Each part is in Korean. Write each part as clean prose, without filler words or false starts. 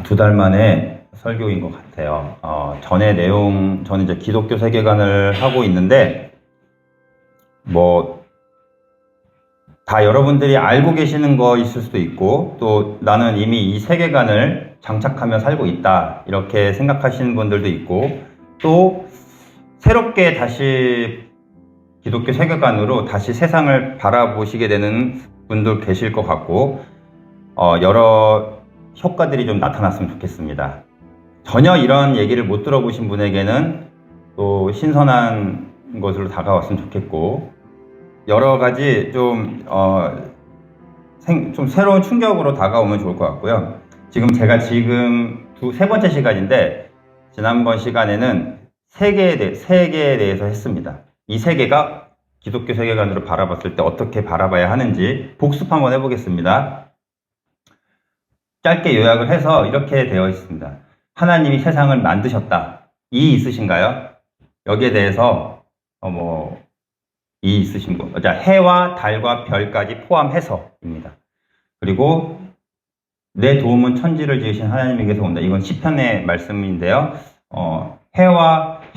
두 달 만에 설교인 것 같아요. 전의 내용, 저는 이제 기독교 세계관을 하고 있는데, 다 여러분들이 알고 계시는 거 있을 수도 있고, 또 나는 이미 이 세계관을 장착하며 살고 있다, 이렇게 생각하시는 분들도 있고, 또 새롭게 다시 기독교 세계관으로 다시 세상을 바라보시게 되는 분도 계실 것 같고, 여러 효과들이 좀 나타났으면 좋겠습니다. 전혀 이런 얘기를 못 들어보신 분에게는 또 신선한 것으로 다가왔으면 좋겠고, 여러 가지 좀 새로운 충격으로 다가오면 좋을 것 같고요. 제가 세 번째 시간인데, 지난번 시간에는 세계에 대해서 했습니다. 이 세계가 기독교 세계관으로 바라봤을 때 어떻게 바라봐야 하는지 복습 한번 해보겠습니다. 짧게 요약을 해서 이렇게 되어 있습니다. 하나님이 세상을 만드셨다. 이의 있으신가요? 여기에 대해서 이의 있으신 분. 해와 달과 별까지 포함해서입니다. 그리고 내 도움은 천지를 지으신 하나님에게서 온다. 이건 시편의 말씀인데요.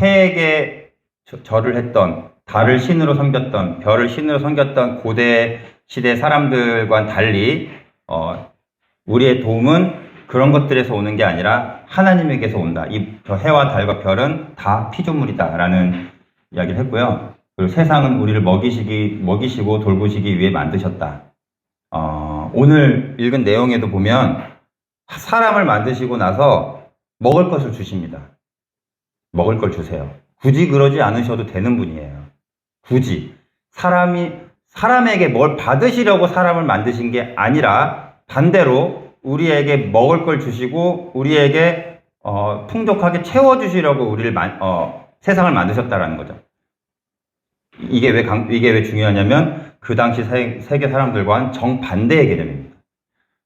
해에게 절을 했던, 달을 신으로 섬겼던, 별을 신으로 섬겼던 고대 시대 사람들과는 달리 우리의 도움은 그런 것들에서 오는 게 아니라 하나님에게서 온다. 저 해와 달과 별은 다 피조물이다 라는 이야기를 했고요. 그리고 세상은 우리를 먹이시고 돌보시기 위해 만드셨다. 오늘 읽은 내용에도 보면 사람을 만드시고 나서 먹을 것을 주십니다. 먹을 걸 주세요. 굳이 그러지 않으셔도 되는 분이에요. 굳이 사람에게 뭘 받으시려고 사람을 만드신 게 아니라 반대로 우리에게 먹을 걸 주시고 우리에게 풍족하게 채워주시려고 세상을 만드셨다라는 거죠. 이게 왜 중요하냐면 그 당시 세계 사람들과는 정반대의 개념입니다.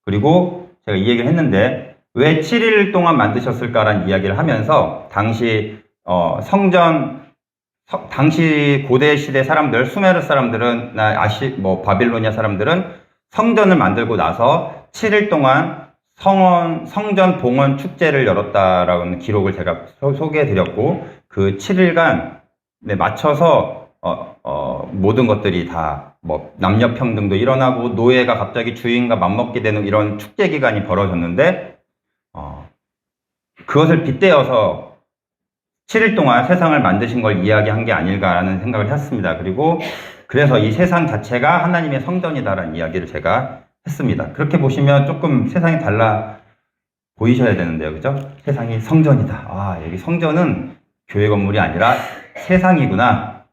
그리고 제가 이 얘기를 했는데 왜 7일 동안 만드셨을까라는 이야기를 하면서 당시 당시 고대 시대 사람들, 수메르 사람들은, 바빌로니아 사람들은 성전을 만들고 나서 7일 동안 성전 봉헌 축제를 열었다라는 기록을 제가 소개해 드렸고, 그 7일간 맞춰서 모든 것들이 다 남녀 평등도 일어나고 노예가 갑자기 주인과 맞먹게 되는 이런 축제 기간이 벌어졌는데, 그것을 빗대어서 7일 동안 세상을 만드신 걸 이야기한 게 아닐까라는 생각을 했습니다. 그래서 이 세상 자체가 하나님의 성전이다라는 이야기를 제가 했습니다. 그렇게 보시면 조금 세상이 달라 보이셔야 되는데요. 그죠? 세상이 성전이다. 여기 성전은 교회 건물이 아니라 세상이구나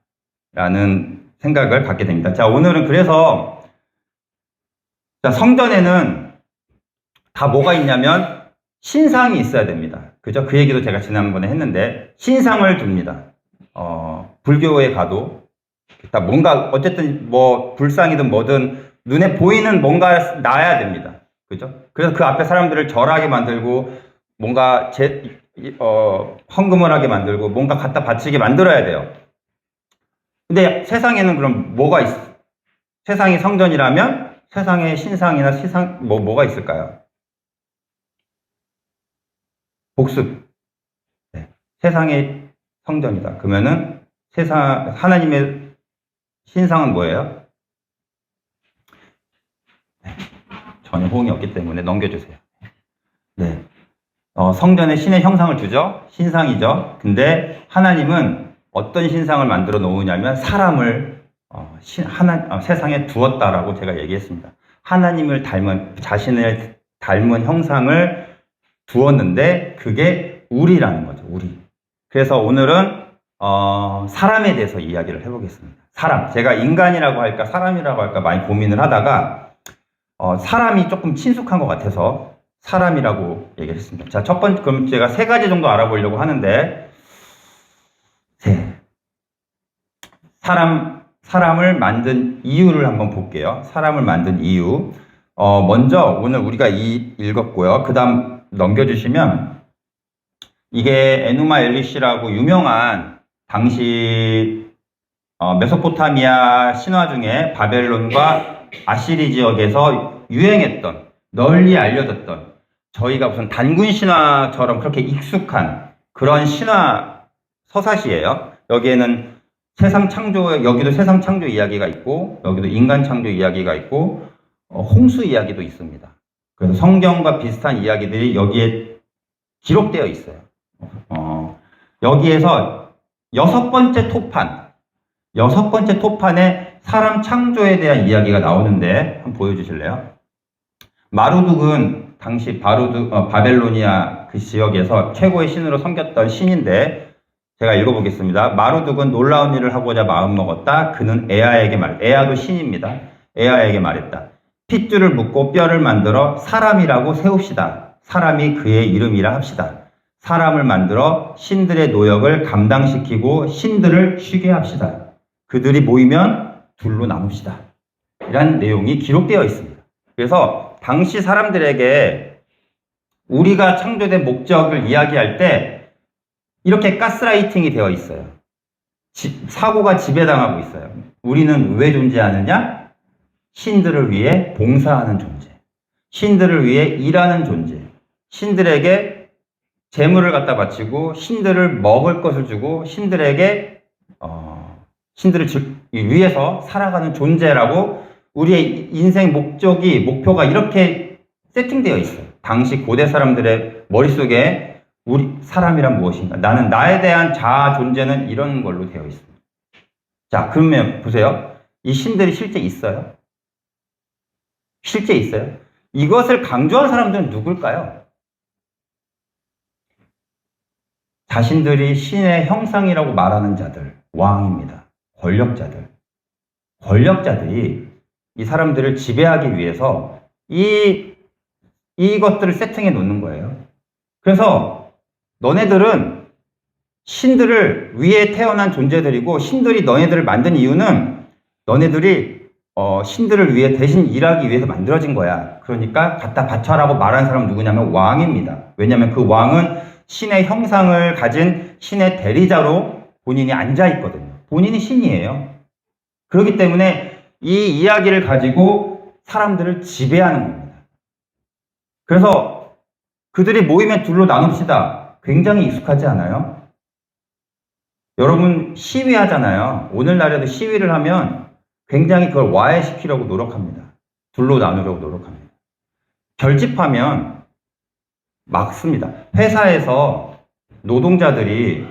라는 생각을 갖게 됩니다. 자, 오늘은 그래서 성전에는 다 뭐가 있냐면 신상이 있어야 됩니다. 그죠? 그 얘기도 제가 지난번에 했는데, 신상을 둡니다. 불교에 가도, 뭔가, 어쨌든 불상이든 뭐든, 눈에 보이는 뭔가 놔야 됩니다. 그죠? 그래서 그 앞에 사람들을 절하게 만들고, 뭔가, 헌금을 하게 만들고, 뭔가 갖다 바치게 만들어야 돼요. 근데 세상에는 그럼 세상이 성전이라면, 세상에 신상이나 뭐가 있을까요? 복습. 네. 세상의 성전이다. 그러면은 하나님의 신상은 뭐예요? 네. 전혀 호응이 없기 때문에 넘겨주세요. 네. 성전에 신의 형상을 주죠? 신상이죠? 근데 하나님은 어떤 신상을 만들어 놓으냐면 사람을 세상에 두었다라고 제가 얘기했습니다. 자신을 닮은 형상을 두었는데 그게 우리라는 거죠. 우리. 그래서 오늘은 사람에 대해서 이야기를 해보겠습니다. 제가 인간이라고 할까 사람이라고 할까 많이 고민을 하다가 사람이 조금 친숙한 것 같아서 사람이라고 얘기를 했습니다. 자, 그럼 제가 3가지 정도 알아보려고 하는데, 사람을 만든 이유를 한번 볼게요. 사람을 만든 이유. 먼저 오늘 우리가 읽었고요. 그 다음 넘겨주시면, 이게 에누마 엘리시라고 유명한 당시 메소포타미아 신화 중에 바벨론과 아시리 지역에서 유행했던, 널리 알려졌던 저희가 무슨 단군 신화처럼 그렇게 익숙한 그런 신화 서사시예요. 여기에는 세상 창조, 여기도 세상 창조 이야기가 있고, 여기도 인간 창조 이야기가 있고, 홍수 이야기도 있습니다. 그래서 성경과 비슷한 이야기들이 여기에 기록되어 있어요. 여기에서 여섯 번째 토판에 사람 창조에 대한 이야기가 나오는데, 한번 보여주실래요? 마루둑은 당시 바벨로니아 그 지역에서 최고의 신으로 섬겼던 신인데, 제가 읽어보겠습니다. 마루둑은 놀라운 일을 하고자 마음먹었다. 그는 에아도 신입니다. 에아에게 말했다. 핏줄을 묶고 뼈를 만들어 사람이라고 세웁시다. 사람이 그의 이름이라 합시다. 사람을 만들어 신들의 노역을 감당시키고 신들을 쉬게 합시다. 그들이 모이면 둘로 나눕시다. 이런 내용이 기록되어 있습니다. 그래서 당시 사람들에게 우리가 창조된 목적을 이야기할 때 이렇게 가스라이팅이 되어 있어요. 사고가 지배당하고 있어요. 우리는 왜 존재하느냐? 신들을 위해 봉사하는 존재. 신들을 위해 일하는 존재. 신들에게 재물을 갖다 바치고 신들을 먹을 것을 주고 신들에게 신들을 위해서 살아가는 존재라고 우리의 인생 목표가 이렇게 세팅되어 있어요. 당시 고대 사람들의 머릿속에 우리 사람이란 무엇인가? 나는 나에 대한 자아 존재는 이런 걸로 되어 있습니다. 자, 그러면 보세요. 이 신들이 실제 있어요? 실제 있어요? 이것을 강조한 사람들은 누굴까요? 자신들이 신의 형상이라고 말하는 자들, 왕입니다. 권력자들이 이 사람들을 지배하기 위해서 이것들을 세팅해 놓는 거예요. 그래서 너네들은 신들을 위해 태어난 존재들이고 신들이 너네들을 만든 이유는 너네들이 신들을 위해 대신 일하기 위해서 만들어진 거야. 그러니까 갖다 바쳐라고 말하는 사람은 누구냐면 왕입니다. 왜냐하면 그 왕은 신의 형상을 가진 신의 대리자로 본인이 앉아 있거든요. 본인이 신이에요. 그렇기 때문에 이 이야기를 가지고 사람들을 지배하는 겁니다. 그래서 그들이 모이면 둘로 나눕시다. 굉장히 익숙하지 않아요? 여러분 시위하잖아요. 오늘날에도 시위를 하면 굉장히 그걸 와해시키려고 노력합니다. 둘로 나누려고 노력합니다. 결집하면 막습니다. 회사에서 노동자들의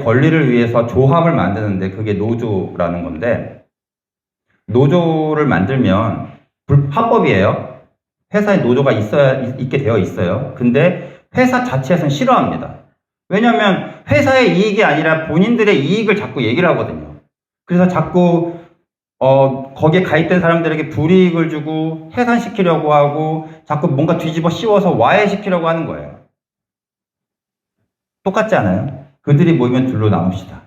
권리를 위해서 조합을 만드는데 그게 노조라는 건데 노조를 만들면 합법이에요. 회사에 노조가 있게 되어 있어요. 근데 회사 자체에서는 싫어합니다. 왜냐하면 회사의 이익이 아니라 본인들의 이익을 자꾸 얘기를 하거든요. 그래서 자꾸 거기에 가입된 사람들에게 불이익을 주고 해산시키려고 하고 자꾸 뭔가 뒤집어 씌워서 와해시키려고 하는 거예요. 똑같지 않아요? 그들이 모이면 둘로 나눕시다.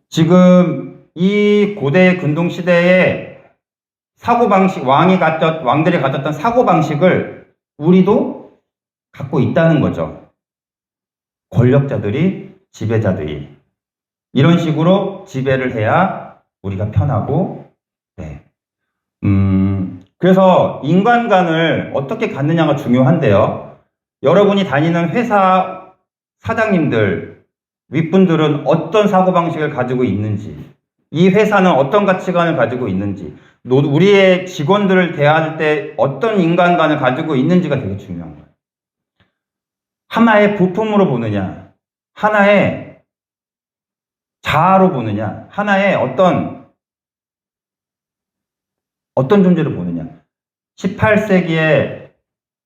지금 이 고대 근동시대의 사고방식, 왕들이 가졌던 사고방식을 우리도 갖고 있다는 거죠. 권력자들이, 지배자들이 이런 식으로 지배를 해야 우리가 편하고, 네. 그래서 인간관을 어떻게 갖느냐가 중요한데요. 여러분이 다니는 회사 사장님들, 윗분들은 어떤 사고방식을 가지고 있는지, 이 회사는 어떤 가치관을 가지고 있는지, 우리의 직원들을 대할 때 어떤 인간관을 가지고 있는지가 되게 중요한 거예요. 하나의 부품으로 보느냐, 하나의 자아로 보느냐, 하나의 어떤 존재로 보느냐. 18세기에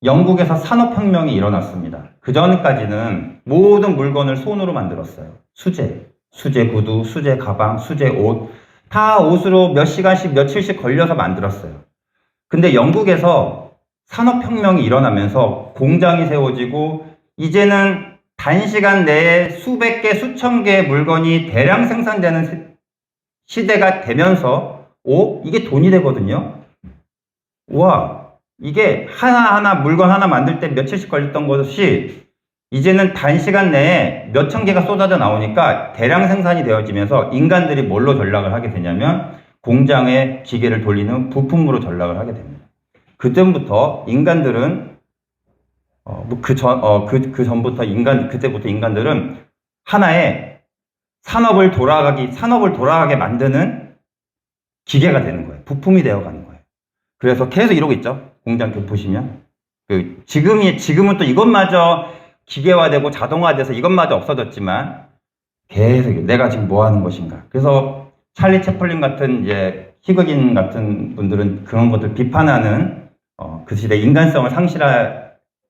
영국에서 산업혁명이 일어났습니다. 그 전까지는 모든 물건을 손으로 만들었어요. 수제 구두, 수제 가방, 수제 옷, 다 옷으로 몇 시간씩 며칠씩 걸려서 만들었어요. 근데 영국에서 산업혁명이 일어나면서 공장이 세워지고 이제는 단시간 내에 수백 개, 수천 개의 물건이 대량 생산되는 시대가 되면서 이게 돈이 되거든요. 우와, 이게 하나하나 물건 하나 만들 때 며칠씩 걸렸던 것이 이제는 단시간 내에 몇천 개가 쏟아져 나오니까 대량 생산이 되어지면서 인간들이 뭘로 전락을 하게 되냐면 공장에 기계를 돌리는 부품으로 전락을 하게 됩니다. 그때부터 인간들은 그때부터 인간들은 하나의 산업을 돌아가게 만드는 기계가 되는 거예요. 부품이 되어가는 거예요. 그래서 계속 이러고 있죠. 공장 보시면 지금은 또 이것마저 기계화되고 자동화돼서 이것마저 없어졌지만 계속 내가 지금 뭐 하는 것인가. 그래서 찰리 채플린 같은 이제 희극인 같은 분들은 그런 것들 비판하는 그 시대 인간성을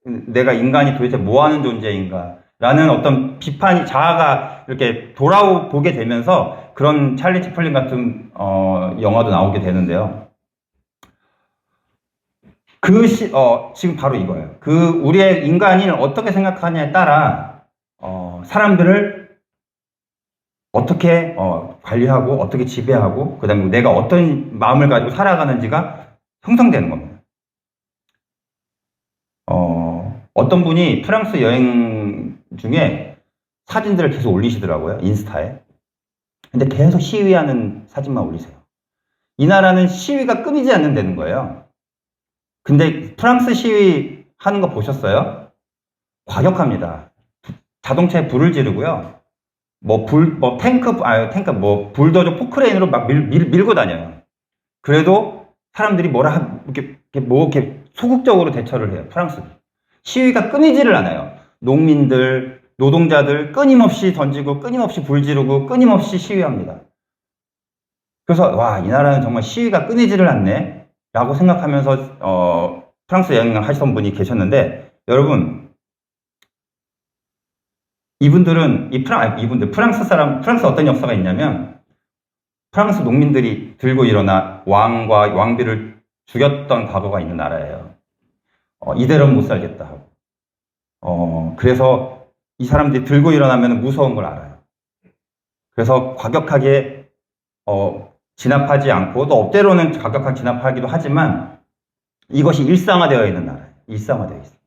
내가 인간이 도대체 뭐 하는 존재인가 라는 어떤 비판이 자아가 이렇게 돌아보게 되면서 그런 찰리 채플린 같은 영화도 나오게 되는데요. 지금 바로 이거예요. 우리의 인간이 어떻게 생각하냐에 따라 사람들을 어떻게 관리하고 어떻게 지배하고 그다음에 내가 어떤 마음을 가지고 살아가는지가 형성되는 겁니다. 어떤 분이 프랑스 여행 중에 사진들을 계속 올리시더라고요. 인스타에. 근데 계속 시위하는 사진만 올리세요. 이 나라는 시위가 끊이지 않는다는 거예요. 근데 프랑스 시위 하는 거 보셨어요? 과격합니다. 자동차에 불을 지르고요. 불도저 포크레인으로 막 밀고 다녀요. 그래도 사람들이 이렇게 소극적으로 대처를 해요. 프랑스. 시위가 끊이지를 않아요. 농민들, 노동자들 끊임없이 던지고 끊임없이 불 지르고 끊임없이 시위합니다. 그래서 이 나라는 정말 시위가 끊이지를 않네 라고 생각하면서 프랑스 여행을 하시던 분이 계셨는데, 여러분 프랑스 어떤 역사가 있냐면, 프랑스 농민들이 들고 일어나 왕과 왕비를 죽였던 과거가 있는 나라예요. 이대로는 못 살겠다 하고. 그래서 이 사람들이 들고 일어나면 무서운 걸 알아요. 그래서 과격하게 진압하지 않고, 또 때로는 과격하게 진압하기도 하지만 이것이 일상화되어 있는 나라예요. 일상화되어 있어요.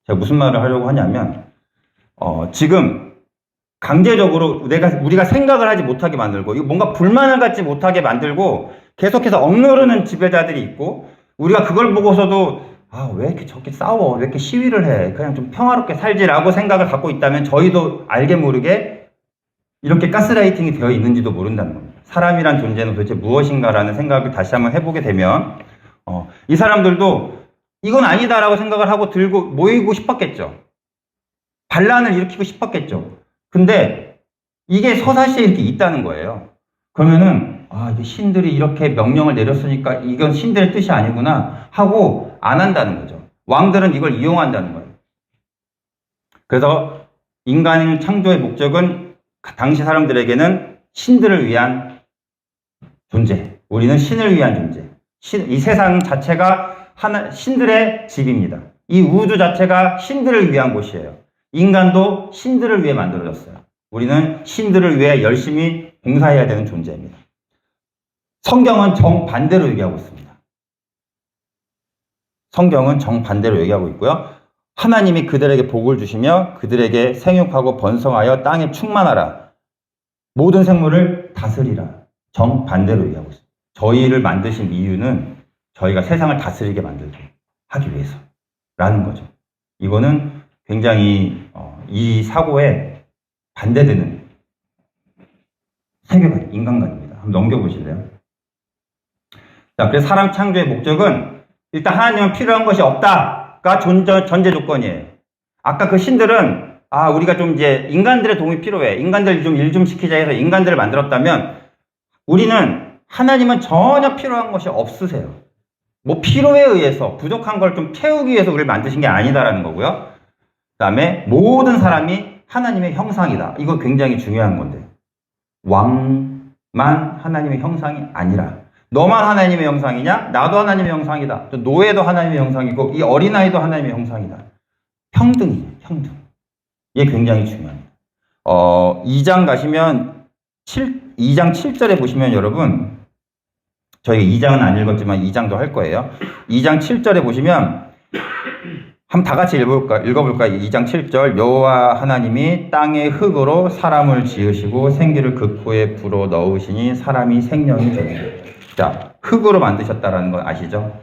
제가 무슨 말을 하려고 하냐면, 지금 강제적으로 우리가 생각을 하지 못하게 만들고, 뭔가 불만을 갖지 못하게 만들고 계속해서 억누르는 지배자들이 있고, 우리가 그걸 보고서도 왜 이렇게 저렇게 싸워, 왜 이렇게 시위를 해, 그냥 좀 평화롭게 살지라고 생각을 갖고 있다면, 저희도 알게 모르게 이렇게 가스라이팅이 되어 있는지도 모른다는 겁니다. 사람이란 존재는 도대체 무엇인가라는 생각을 다시 한번 해보게 되면, 이 사람들도 이건 아니다라고 생각을 하고 들고 모이고 싶었겠죠. 반란을 일으키고 싶었겠죠. 근데 이게 서사시에 이렇게 있다는 거예요. 그러면은 이게 신들이 이렇게 명령을 내렸으니까 이건 신들의 뜻이 아니구나 하고 안 한다는 거죠. 왕들은 이걸 이용한다는 거예요. 그래서 인간 창조의 목적은 당시 사람들에게는 신들을 위한 존재, 우리는 신을 위한 존재, 이 세상 자체가 신들의 집입니다. 이 우주 자체가 신들을 위한 곳이에요. 인간도 신들을 위해 만들어졌어요. 우리는 신들을 위해 열심히 봉사해야 되는 존재입니다. 성경은 정반대로 얘기하고 있습니다. 성경은 정반대로 얘기하고 있고요. 하나님이 그들에게 복을 주시며 그들에게 생육하고 번성하여 땅에 충만하라. 모든 생물을 다스리라. 정반대로 얘기하고 있습니다. 저희를 만드신 이유는 저희가 세상을 다스리게 하기 위해서라는 거죠. 이거는 굉장히 이 사고에 반대되는 세계관, 인간관입니다. 한번 넘겨보실래요? 자, 그래서 사람 창조의 목적은 일단 하나님은 필요한 것이 없다가 전제 조건이에요. 아까 그 신들은 우리가 좀 이제 인간들의 도움이 필요해, 인간들 좀 일 좀 시키자 해서 인간들을 만들었다면, 우리는 하나님은 전혀 필요한 것이 없으세요. 필요에 의해서 부족한 걸 좀 채우기 위해서 우리를 만드신 게 아니다라는 거고요. 그 다음에 모든 사람이 하나님의 형상이다. 이거 굉장히 중요한 건데, 왕만 하나님의 형상이 아니라 너만 하나님의 형상이냐? 나도 하나님의 형상이다. 또 노예도 하나님의 형상이고 이 어린아이도 하나님의 형상이다. 평등이에요. 평등. 이게 굉장히 중요합니다. 2장 가시면 2장 7절에 보시면, 여러분, 저희가 2장은 안 읽었지만 2장도 할 거예요. 2장 7절에 보시면 한번 다 같이 읽어볼까? 2장 7절. 여호와 하나님이 땅의 흙으로 사람을 지으시고 생기를 그 코에 불어 넣으시니 사람이 생명이 되고. 자, 흙으로 만드셨다라는 거 아시죠?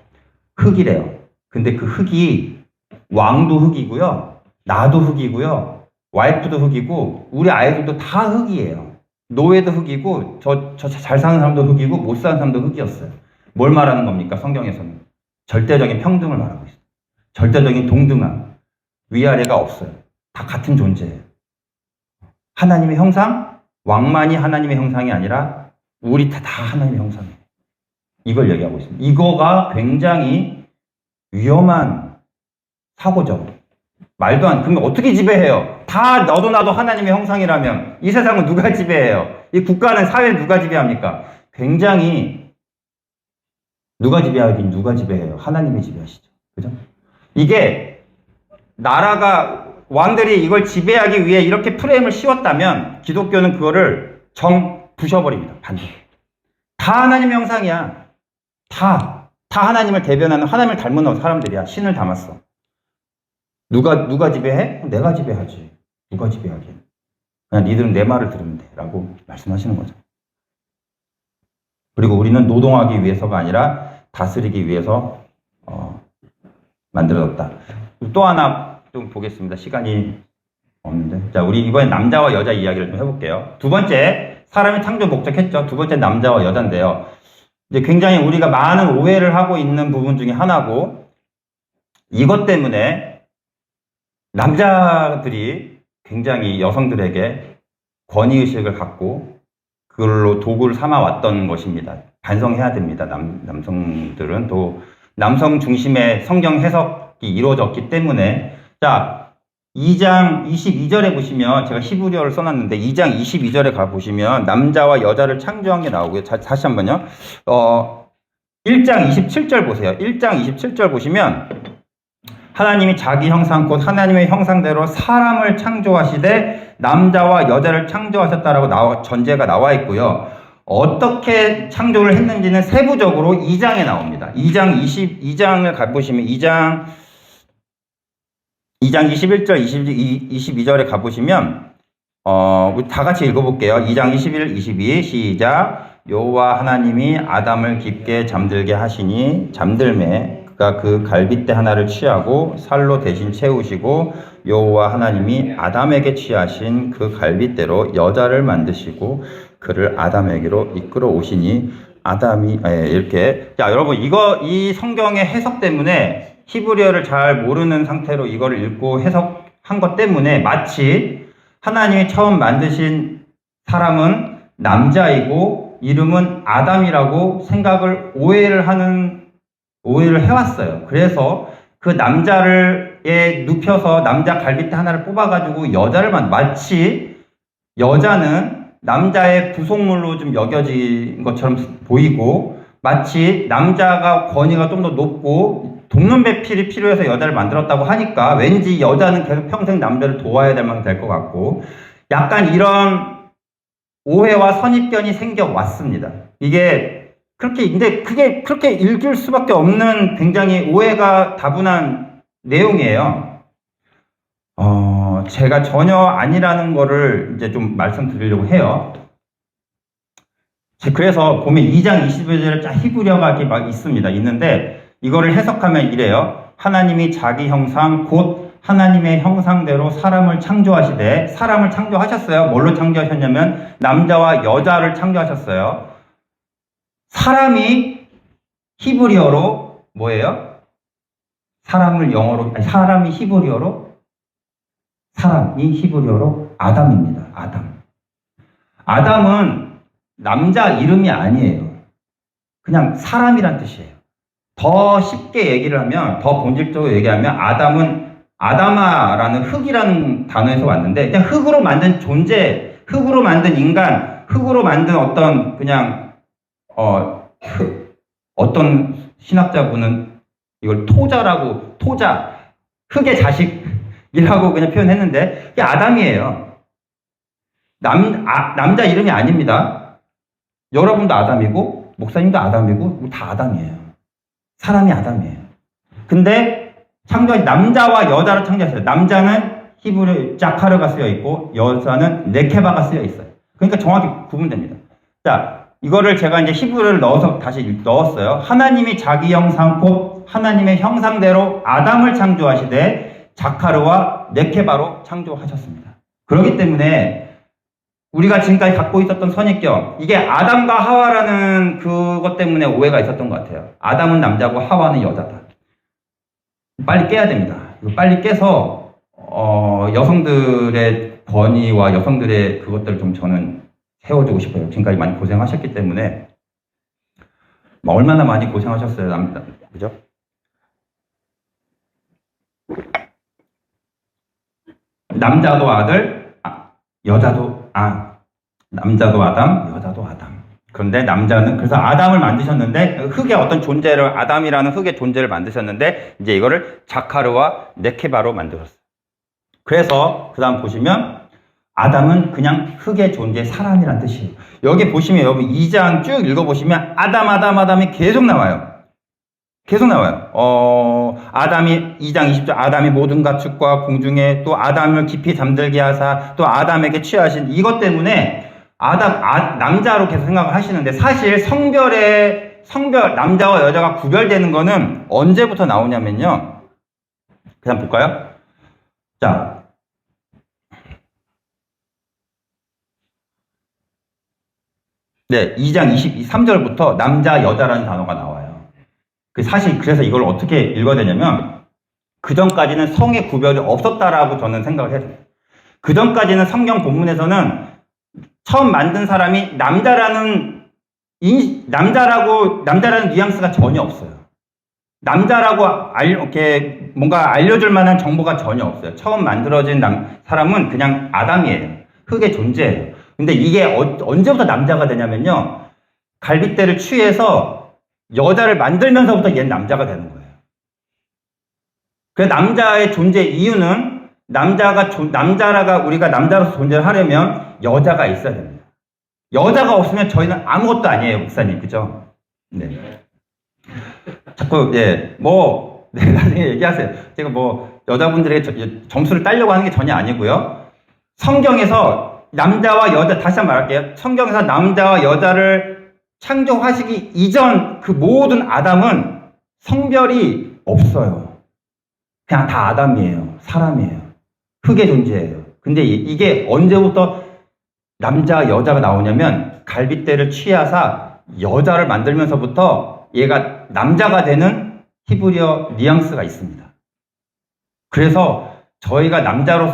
흙이래요. 근데 그 흙이 왕도 흙이고요. 나도 흙이고요. 와이프도 흙이고 우리 아이들도 다 흙이에요. 노예도 흙이고 저 잘 사는 사람도 흙이고 못 사는 사람도 흙이었어요. 뭘 말하는 겁니까? 성경에서는 절대적인 평등을 말하고 있어요. 절대적인 동등함, 위아래가 없어요. 다 같은 존재예요. 하나님의 형상, 왕만이 하나님의 형상이 아니라 우리 다 하나님의 형상이에요. 이걸 얘기하고 있습니다. 이거가 굉장히 위험한 사고죠. 말도 안, 그럼 어떻게 지배해요? 다 너도 나도 하나님의 형상이라면 이 세상은 누가 지배해요? 이 국가는, 사회는 누가 지배합니까? 굉장히 누가 지배하긴 누가 지배해요? 하나님이 지배하시죠. 그죠? 이게 나라가, 왕들이 이걸 지배하기 위해 이렇게 프레임을 씌웠다면 기독교는 그거를 부셔버립니다. 반대로. 다 하나님의 형상이야. 다 하나님을 대변하는, 하나님을 닮은 사람들이야. 신을 닮았어. 누가 지배해? 내가 지배하지. 누가 지배하긴. 그냥 니들은 내 말을 들으면 돼. 라고 말씀하시는 거죠. 그리고 우리는 노동하기 위해서가 아니라 다스리기 위해서 만들어졌다. 또 하나 좀 보겠습니다. 시간이 없는데. 자, 우리 이번에 남자와 여자 이야기를 좀 해볼게요. 두 번째, 사람이 창조 목적했죠. 두 번째 남자와 여자인데요. 이제 굉장히 우리가 많은 오해를 하고 있는 부분 중에 하나고, 이것 때문에 남자들이 굉장히 여성들에게 권위의식을 갖고 그걸로 도구를 삼아왔던 것입니다. 반성해야 됩니다. 남성들은 또 남성 중심의 성경 해석이 이루어졌기 때문에. 자, 2장 22절에 보시면, 제가 히브리어를 써놨는데 2장 22절에 가보시면 남자와 여자를 창조한 게 나오고요. 다시 한번요. 1장 27절 보세요. 1장 27절 보시면 하나님이 자기 형상 곧 하나님의 형상대로 사람을 창조하시되 남자와 여자를 창조하셨다라고 전제가 나와 있고요. 어떻게 창조를 했는지는 세부적으로 2장에 나옵니다. 2장을 가보시면 2장 21절, 22절에 가보시면 우리 다 같이 읽어볼게요. 2장 21, 22 시작. 여호와 하나님이 아담을 깊게 잠들게 하시니 잠들매 그가 그 갈빗대 하나를 취하고 살로 대신 채우시고 여호와 하나님이 아담에게 취하신 그 갈빗대로 여자를 만드시고 그를 아담에게로 이끌어 오시니 아담이 이렇게. 자, 여러분, 이 성경의 해석 때문에 히브리어를 잘 모르는 상태로 이거를 읽고 해석한 것 때문에 마치 하나님이 처음 만드신 사람은 남자이고 이름은 아담이라고 생각을 오해를 해왔어요. 그래서 그 남자를 눕혀서 남자 갈빗대 하나를 뽑아가지고 여자를 마치 여자는 남자의 부속물로 좀 여겨진 것처럼 보이고, 마치 남자가 권위가 좀 더 높고 돕는 배필이 필요해서 여자를 만들었다고 하니까 왠지 여자는 계속 평생 남자를 도와야 될 것 같고, 약간 이런 오해와 선입견이 생겨왔습니다. 근데 그게 그렇게 읽을 수밖에 없는 굉장히 오해가 다분한 내용이에요. 제가 전혀 아니라는 거를 이제 좀 말씀드리려고 해요. 그래서 보면 2장 21절에 히브리어가 이렇게 막 있는데 이거를 해석하면 이래요. 하나님이 자기 형상 곧 하나님의 형상대로 사람을 창조하시되, 사람을 창조하셨어요. 뭘로 창조하셨냐면 남자와 여자를 창조하셨어요. 사람이 히브리어로 뭐예요? 사람이 히브리어로 아담입니다. 아담은 남자 이름이 아니에요. 그냥 사람이란 뜻이에요. 더 쉽게 얘기를 하면, 더 본질적으로 얘기하면 아담은 아담아라는 흙이라는 단어에서 왔는데, 그냥 흙으로 만든 존재, 흙으로 만든 인간, 흙으로 만든 어떤 그냥 어떤 신학자분은 이걸 토자, 흙의 자식이라고 그냥 표현했는데, 이게 아담이에요. 남자 이름이 아닙니다. 여러분도 아담이고, 목사님도 아담이고, 다 아담이에요. 사람이 아담이에요. 근데 남자와 여자로 창조했어요. 남자는 히브리 자카르가 쓰여 있고 여자는 네케바가 쓰여 있어요. 그러니까 정확히 구분됩니다. 자, 이거를 제가 이제 히브리를 넣어서 다시 넣었어요. 하나님이 자기 형상 곧 하나님의 형상대로 아담을 창조하시되 자카르와 네케바로 창조하셨습니다. 그렇기 때문에 우리가 지금까지 갖고 있었던 선입견, 이게 아담과 하와라는 그것 때문에 오해가 있었던 것 같아요. 아담은 남자고 하와는 여자다. 빨리 깨야 됩니다. 이거 빨리 깨서 여성들의 권위와 여성들의 그것들을 좀 저는 세워주고 싶어요. 지금까지 많이 고생하셨기 때문에. 얼마나 많이 고생하셨어요, 그죠? 남자도 아들, 남자도 아담, 여자도 아담. 그런데 남자는, 그래서 아담을 만드셨는데, 흙의 어떤 존재를, 아담이라는 흙의 존재를 만드셨는데, 이제 이거를 자카르와 네케바로 만들었어요. 그래서, 그 다음 보시면, 아담은 그냥 흙의 존재, 사람이란 뜻이에요. 여기 보시면, 여기 2장 쭉 읽어보시면, 아담이 계속 나와요. 계속 나와요. 아담이 2장 20절 아담이 모든 가축과 공중에 또 아담을 깊이 잠들게 하사 또 아담에게 취하신 이것 때문에 남자로 계속 생각을 하시는데 사실 성별 남자와 여자가 구별되는 거는 언제부터 나오냐면요. 그냥 볼까요? 자. 네, 2장 23절부터 남자, 여자라는 단어가 나와요. 사실 그래서 이걸 어떻게 읽어야 되냐면 그 전까지는 성의 구별이 없었다라고 저는 생각을 해요. 그 전까지는 성경 본문에서는 처음 만든 사람이 남자라는 뉘앙스가 전혀 없어요. 남자라고 이렇게 뭔가 알려줄 만한 정보가 전혀 없어요. 처음 만들어진 사람은 그냥 아담이에요. 흙의 존재예요. 근데 이게 언제부터 남자가 되냐면요. 갈빗대를 취해서 여자를 만들면서부터 얘는 남자가 되는 거예요. 그래서 남자의 존재 이유는 우리가 남자로서 존재를 하려면 여자가 있어야 됩니다. 여자가 없으면 저희는 아무것도 아니에요, 목사님. 그죠? 네. 자꾸, 나중에 얘기하세요. 제가 여자분들에게 점수를 따려고 하는 게 전혀 아니고요. 성경에서 남자와 여자, 다시 한번 말할게요. 성경에서 남자와 여자를 창조하시기 이전 그 모든 아담은 성별이 없어요. 그냥 다 아담이에요. 사람이에요. 흙의 존재예요. 근데 이게 언제부터 남자, 여자가 나오냐면 갈빗대를 취하사 여자를 만들면서부터 얘가 남자가 되는 히브리어 뉘앙스가 있습니다. 그래서 저희가 남자로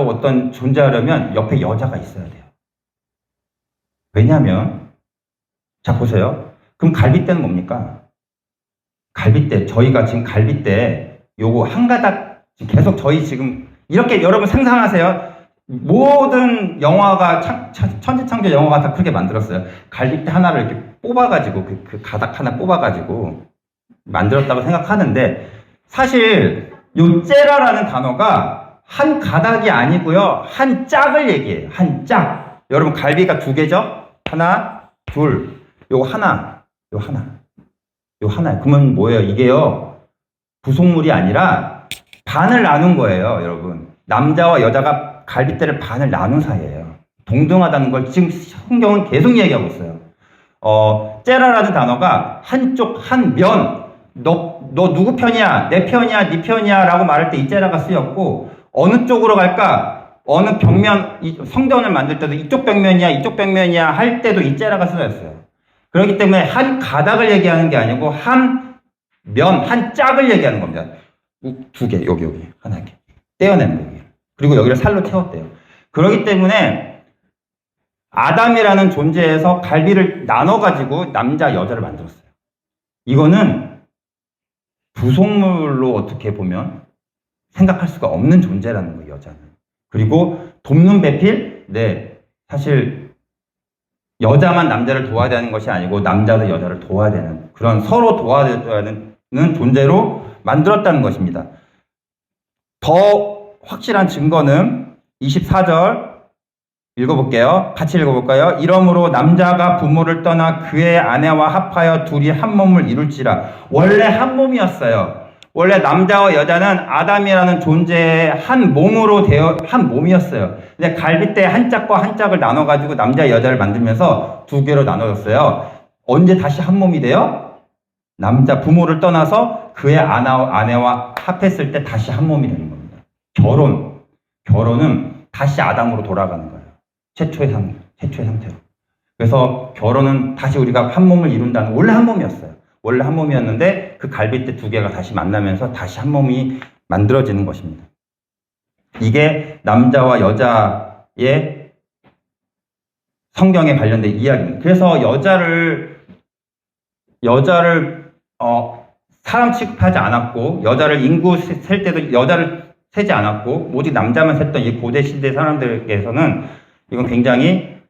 어떤 존재하려면 옆에 여자가 있어야 돼요. 왜냐하면 자, 보세요. 그럼 갈빗대는 뭡니까? 저희가 지금 갈빗대, 요거 한 가닥, 계속 저희 지금, 이렇게 여러분 상상하세요. 모든 영화가, 천지창조 영화가 다 그렇게 만들었어요. 갈빗대 하나를 이렇게 뽑아가지고, 그 가닥 하나 뽑아가지고, 만들었다고 생각하는데, 사실, 요 째라라는 단어가 한 가닥이 아니고요. 한 짝을 얘기해요. 한 짝. 여러분, 갈비가 두 개죠? 하나, 둘. 요 하나. 그러면 뭐예요? 이게요, 부속물이 아니라 반을 나눈 거예요, 여러분. 남자와 여자가 갈빗대를 반을 나눈 사이예요. 동등하다는 걸 지금 성경은 계속 얘기하고 있어요. 째라라는 단어가 한쪽, 한 면, 너 누구 편이야? 내 편이야? 네 편이야? 라고 말할 때 이 째라가 쓰였고, 어느 쪽으로 갈까? 어느 벽면, 성전을 만들 때도 이쪽 벽면이야? 이쪽 벽면이야? 할 때도 이 째라가 쓰였어요. 그렇기 때문에 한 가닥을 얘기하는 게 아니고 한 짝을 얘기하는 겁니다. 두 개, 여기 하나 이렇게 떼어내는 거예요. 그리고 여기를 살로 채웠대요. 그렇기 때문에 아담이라는 존재에서 갈비를 나눠가지고 남자, 여자를 만들었어요. 이거는 부속물로 어떻게 보면 생각할 수가 없는 존재라는 거예요, 여자는. 그리고 돕는 배필? 네, 사실 여자만 남자를 도와야 되는 것이 아니고 남자도 여자를 도와야 되는 그런 서로 도와줘야 되는 존재로 만들었다는 것입니다. 더 확실한 증거는 24절 읽어볼게요. 같이 읽어볼까요? 이러므로 남자가 부모를 떠나 그의 아내와 합하여 둘이 한 몸을 이룰지라. 원래 한 몸이었어요. 원래 남자와 여자는 아담이라는 존재의 한 몸으로 한 몸이었어요. 근데 갈빗대 한 짝과 한 짝을 나눠가지고 남자 여자를 만들면서 두 개로 나눠졌어요. 언제 다시 한 몸이 돼요? 남자 부모를 떠나서 그의 아내와 합했을 때 다시 한 몸이 되는 겁니다. 결혼은 다시 아담으로 돌아가는 거예요. 최초의 상태로. 그래서 결혼은 다시 우리가 한 몸을 이룬다는, 원래 한 몸이었어요. 원래 한 몸이었는데 그 갈빗대 두 개가 다시 만나면서 다시 한 몸이 만들어지는 것입니다. 이게 남자와 여자의 성경에 관련된 이야기입니다. 그래서 여자를 사람 취급하지 않았고, 여자를 인구 셀 때도 여자를 세지 않았고 오직 남자만 셌던 이 고대 시대 사람들께서는 이건 굉장히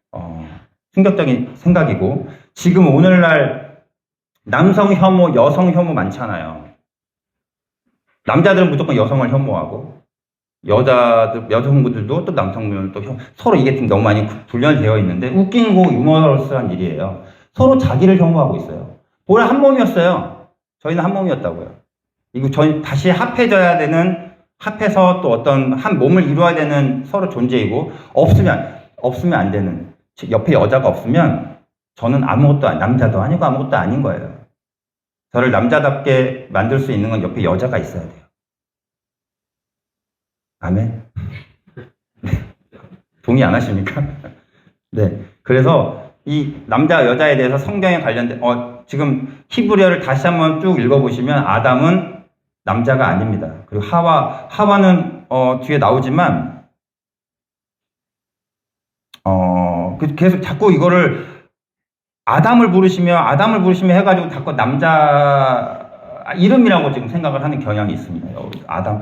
충격적인 생각이고, 지금 오늘날 남성 혐오, 여성 혐오 많잖아요. 남자들은 무조건 여성을 혐오하고 여성분들도 또 남성분들도 서로 이게 좀 너무 많이 분열되어 있는데 웃기고 유머러스한 일이에요. 서로 자기를 혐오하고 있어요. 원래 한 몸이었어요. 저희는 한 몸이었다고요. 이거 저희 다시 합해져야 되는, 합해서 또 어떤 한 몸을 이루어야 되는 서로 존재이고, 없으면 안 되는, 옆에 여자가 없으면 저는 남자도 아니고 아무것도 아닌 거예요. 저를 남자답게 만들 수 있는 건 옆에 여자가 있어야 돼요. 아멘? 동의 안 하십니까? 네. 그래서 이 남자, 여자에 대해서 성경에 관련된, 지금 히브리어를 다시 한번 쭉 읽어보시면 아담은 남자가 아닙니다. 그리고 하와는, 뒤에 나오지만, 계속 자꾸 이거를 아담을 부르시며 해가지고 자꾸 남자 이름이라고 지금 생각을 하는 경향이 있습니다. 아담,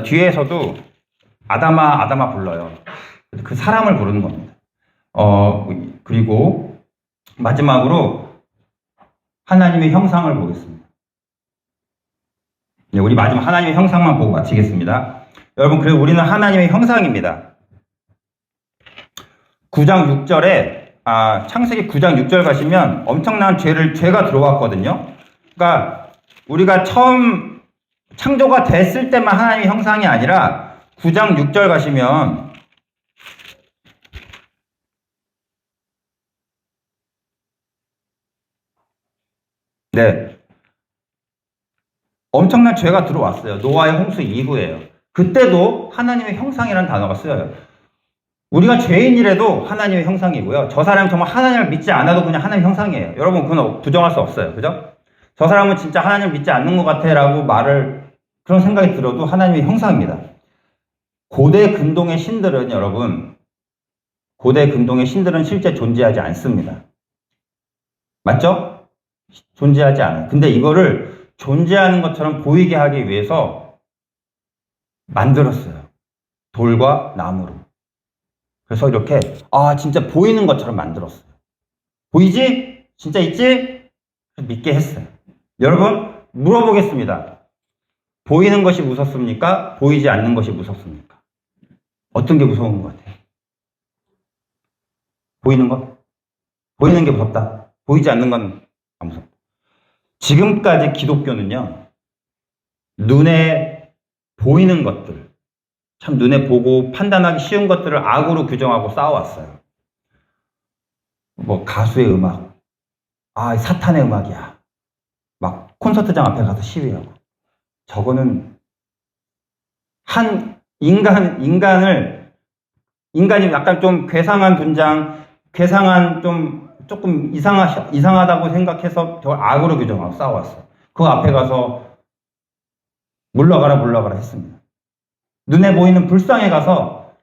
뒤에서도 아담아 불러요. 그 사람을 부르는 겁니다. 그리고 마지막으로 하나님의 형상을 보겠습니다. 네, 우리 마지막 하나님의 형상만 보고 마치겠습니다. 여러분, 그래서 우리는 하나님의 형상입니다. 9장 6절에, 창세기 9장 6절 가시면 엄청난 죄가 들어왔거든요. 그러니까 우리가 처음 창조가 됐을 때만 하나님의 형상이 아니라 9장 6절 가시면 네, 엄청난 죄가 들어왔어요. 노아의 홍수 이후에요. 그때도 하나님의 형상이라는 단어가 쓰여요. 우리가 죄인이라도 하나님의 형상이고요. 저 사람이 정말 하나님을 믿지 않아도 그냥 하나님의 형상이에요. 여러분, 그건 부정할 수 없어요. 그죠? 저 사람은 진짜 하나님을 믿지 않는 것 같아 라고 그런 생각이 들어도 하나님의 형상입니다. 고대 근동의 신들은, 여러분, 실제 존재하지 않습니다. 맞죠? 존재하지 않아요. 근데 이거를 존재하는 것처럼 보이게 하기 위해서 만들었어요. 돌과 나무로. 그래서 이렇게 진짜 보이는 것처럼 만들었어요. 보이지? 진짜 있지? 믿게 했어요. 여러분, 물어보겠습니다. 보이는 것이 무섭습니까? 보이지 않는 것이 무섭습니까? 어떤 게 무서운 것 같아요? 보이는 것? 보이는 게 무섭다. 보이지 않는 건 안 무섭다. 지금까지 기독교는요, 눈에 보이는 것들, 참 눈에 보고 판단하기 쉬운 것들을 악으로 규정하고 싸워왔어요. 가수의 음악, 사탄의 음악이야. 막 콘서트장 앞에 가서 시위하고. 저거는 인간이 약간 좀 괴상한 분장, 조금 이상하다고 생각해서 저걸 악으로 규정하고 싸워왔어요. 그 앞에 가서 물러가라 했습니다. 눈에 보이는 불상에 가서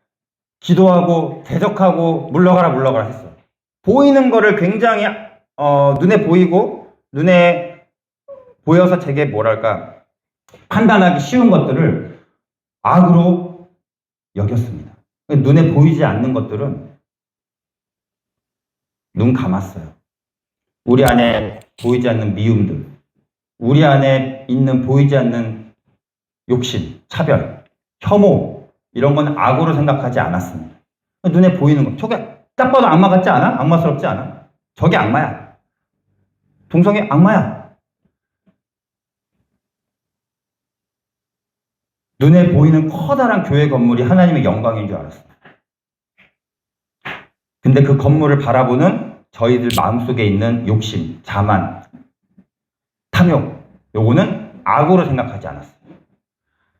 기도하고 대적하고 물러가라 했어요. 보이는 거를 굉장히 눈에 보여서 제게 판단하기 쉬운 것들을 악으로 여겼습니다. 눈에 보이지 않는 것들은 눈 감았어요. 우리 안에 보이지 않는 미움들, 우리 안에 있는 보이지 않는 욕심, 차별, 혐오, 이런 건 악으로 생각하지 않았습니다. 눈에 보이는 거, 저게 딱 봐도 악마 같지 않아? 악마스럽지 않아? 저게 악마야. 동성애 악마야. 눈에 보이는 커다란 교회 건물이 하나님의 영광인 줄 알았어요. 근데 그 건물을 바라보는 저희들 마음속에 있는 욕심, 자만, 탐욕, 요거는 악으로 생각하지 않았어요.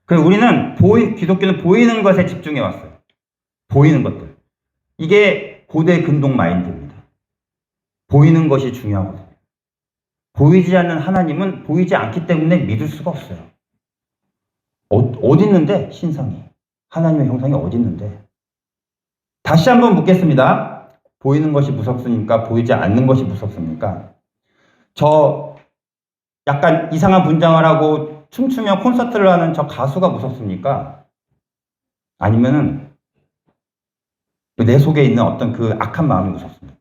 그래서 우리는 기독교는 보이는 것에 집중해 왔어요. 보이는 것들. 이게 고대 근동 마인드입니다. 보이는 것이 중요하거든요. 보이지 않는 하나님은 보이지 않기 때문에 믿을 수가 없어요. 어디 있는데 신상이? 하나님의 형상이 어디 있는데? 다시 한번 묻겠습니다. 보이는 것이 무섭습니까? 보이지 않는 것이 무섭습니까? 저 약간 이상한 분장을 하고 춤추며 콘서트를 하는 저 가수가 무섭습니까? 아니면은 내 속에 있는 어떤 그 악한 마음이 무섭습니까?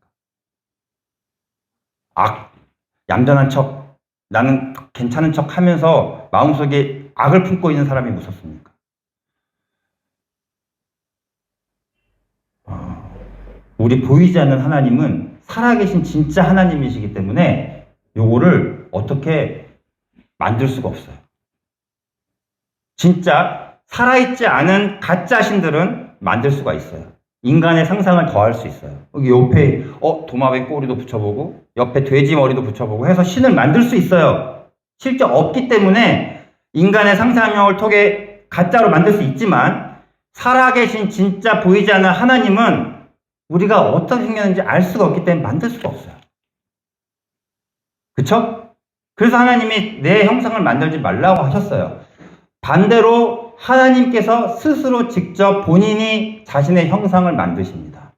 얌전한 척, 나는 괜찮은 척 하면서 마음속에 악을 품고 있는 사람이 무섭습니까? 우리 보이지 않는 하나님은 살아계신 진짜 하나님이시기 때문에 요거를 어떻게 만들 수가 없어요. 진짜 살아있지 않은 가짜 신들은 만들 수가 있어요. 인간의 상상을 더할 수 있어요. 여기 옆에 도마뱀 꼬리도 붙여보고 옆에 돼지 머리도 붙여보고 해서 신을 만들 수 있어요. 실제 없기 때문에 인간의 상상력을 통해 가짜로 만들 수 있지만 살아계신 진짜 보이지 않는 하나님은 우리가 어떻게 생겼는지 알 수가 없기 때문에 만들 수가 없어요. 그쵸? 그래서 하나님이 내 형상을 만들지 말라고 하셨어요. 반대로 하나님께서 스스로 직접 본인이 자신의 형상을 만드십니다.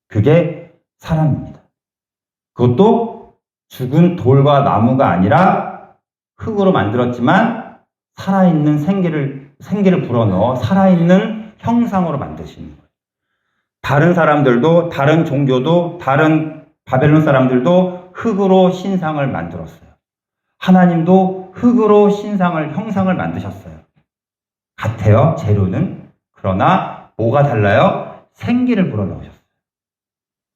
그게 사람입니다. 그것도 죽은 돌과 나무가 아니라 흙으로 만들었지만 살아있는 생기를 불어넣어 살아있는 형상으로 만드시는 거예요. 다른 사람들도, 다른 종교도, 다른 바벨론 사람들도 흙으로 신상을 만들었어요. 하나님도 흙으로 형상을 만드셨어요. 같아요, 재료는. 그러나 뭐가 달라요? 생기를 불어넣으셨어요.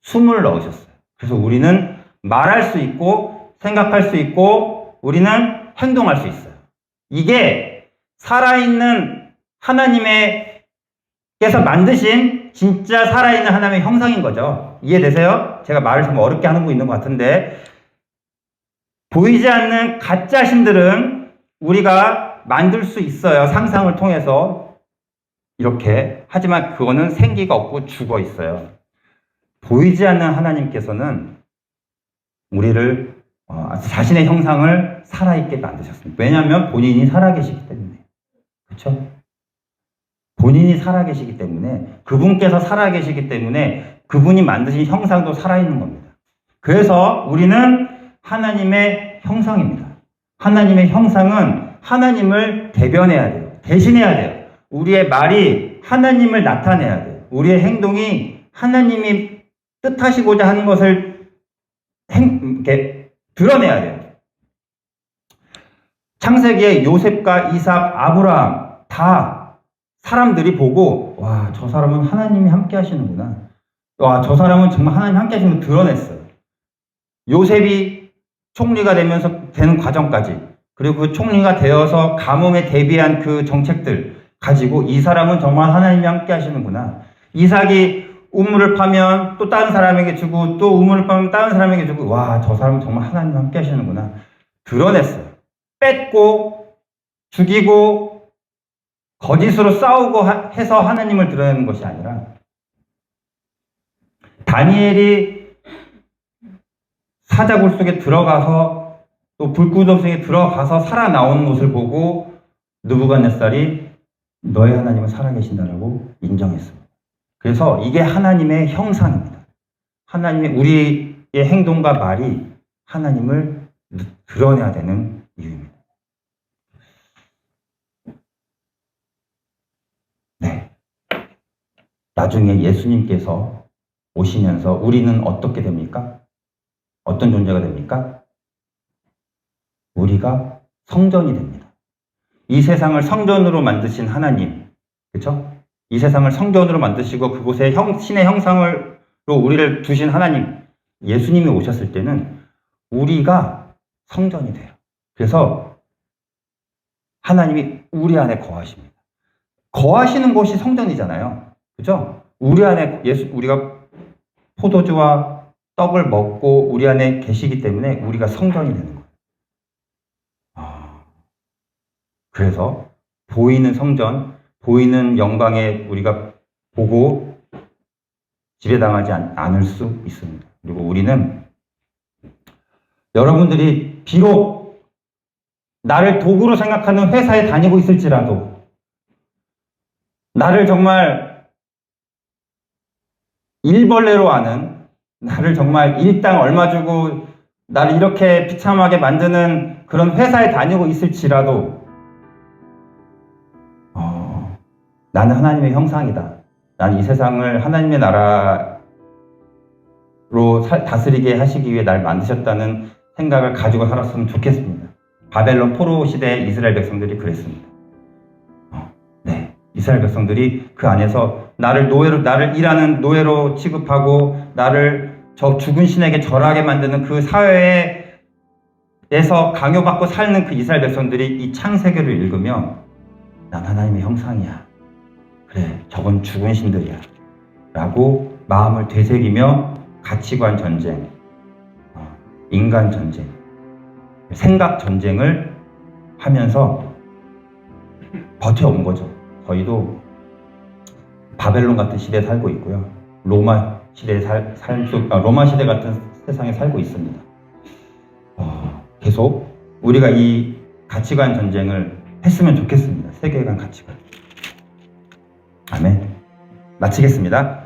숨을 넣으셨어요. 그래서 우리는 말할 수 있고 생각할 수 있고 우리는 행동할 수 있어요. 이게 살아있는 하나님께서 만드신 진짜 살아있는 하나님의 형상인 거죠. 이해되세요? 제가 말을 좀 어렵게 하는 거 있는 것 같은데 보이지 않는 가짜 신들은 우리가 만들 수 있어요. 상상을 통해서 이렇게. 하지만 그거는 생기가 없고 죽어 있어요. 보이지 않는 하나님께서는 우리를 자신의 형상을 살아있게 만드셨습니다. 왜냐하면 본인이 살아계시기 때문에. 그렇죠? 본인이 살아계시기 때문에 그분께서 살아계시기 때문에 그분이 만드신 형상도 살아있는 겁니다. 그래서 우리는 하나님의 형상입니다. 하나님의 형상은 하나님을 대변해야 돼요. 대신해야 돼요. 우리의 말이 하나님을 나타내야 돼요. 우리의 행동이 하나님이 뜻하시고자 하는 것을 이렇게 드러내야 돼요. 창세기에 요셉과 이삭, 아브라함 다 사람들이 보고 와, 저 사람은 하나님이 함께 하시는구나. 와, 저 사람은 정말 하나님 함께 하시는 걸 드러냈어요. 요셉이 총리가 되는 과정까지 그리고 그 총리가 되어서 가뭄에 대비한 그 정책들 가지고 이 사람은 정말 하나님이 함께 하시는구나. 이삭이 우물을 파면 또 다른 사람에게 주고 또 우물을 파면 다른 사람에게 주고 와, 저 사람은 정말 하나님이 함께 하시는구나. 드러냈어요. 뺏고 죽이고 거짓으로 싸우고 해서 하나님을 드러내는 것이 아니라 다니엘이 사자굴 속에 들어가서 또 불구덩이 속에 들어가서 살아나오는 것을 보고 느부갓네살이 너의 하나님은 살아계신다라고 인정했습니다. 그래서 이게 하나님의 형상입니다. 하나님의 우리의 행동과 말이 하나님을 드러내야 되는 이유입니다. 네. 나중에 예수님께서 오시면서 우리는 어떻게 됩니까? 어떤 존재가 됩니까? 우리가 성전이 됩니다. 이 세상을 성전으로 만드신 하나님, 그렇죠? 이 세상을 성전으로 만드시고 그곳에 신의 형상으로 우리를 두신 하나님, 예수님이 오셨을 때는 우리가 성전이 돼요. 그래서 하나님이 우리 안에 거하십니다. 거하시는 곳이 성전이잖아요. 그죠? 우리 안에 우리가 포도주와 떡을 먹고 우리 안에 계시기 때문에 우리가 성전이 되는 거예요. 그래서 보이는 성전, 보이는 영광에 우리가 보고 지배당하지 않을 수 있습니다. 그리고 우리는 여러분들이 비록 나를 도구로 생각하는 회사에 다니고 있을지라도 나를 정말 일벌레로 아는, 나를 정말 일당 얼마 주고 나를 이렇게 비참하게 만드는 그런 회사에 다니고 있을지라도 나는 하나님의 형상이다. 나는 이 세상을 하나님의 나라로 다스리게 하시기 위해 날 만드셨다는 생각을 가지고 살았으면 좋겠습니다. 바벨론 포로 시대의 이스라엘 백성들이 그랬습니다. 네, 이스라엘 백성들이 그 안에서 나를 일하는 노예로 취급하고 나를 저 죽은 신에게 절하게 만드는 그 사회에서 강요받고 사는 그 이스라엘 백성들이 이 창세기를 읽으며 난 하나님의 형상이야. 그래, 저건 죽은 신들이야. 라고 마음을 되새기며 가치관 전쟁, 인간 전쟁, 생각 전쟁을 하면서 버텨온 거죠. 저희도 바벨론 같은 시대에 살고 있고요. 로마 시대 로마 시대 같은 세상에 살고 있습니다. 계속 우리가 이 가치관 전쟁을 했으면 좋겠습니다. 세계관 가치관. 아멘. 마치겠습니다.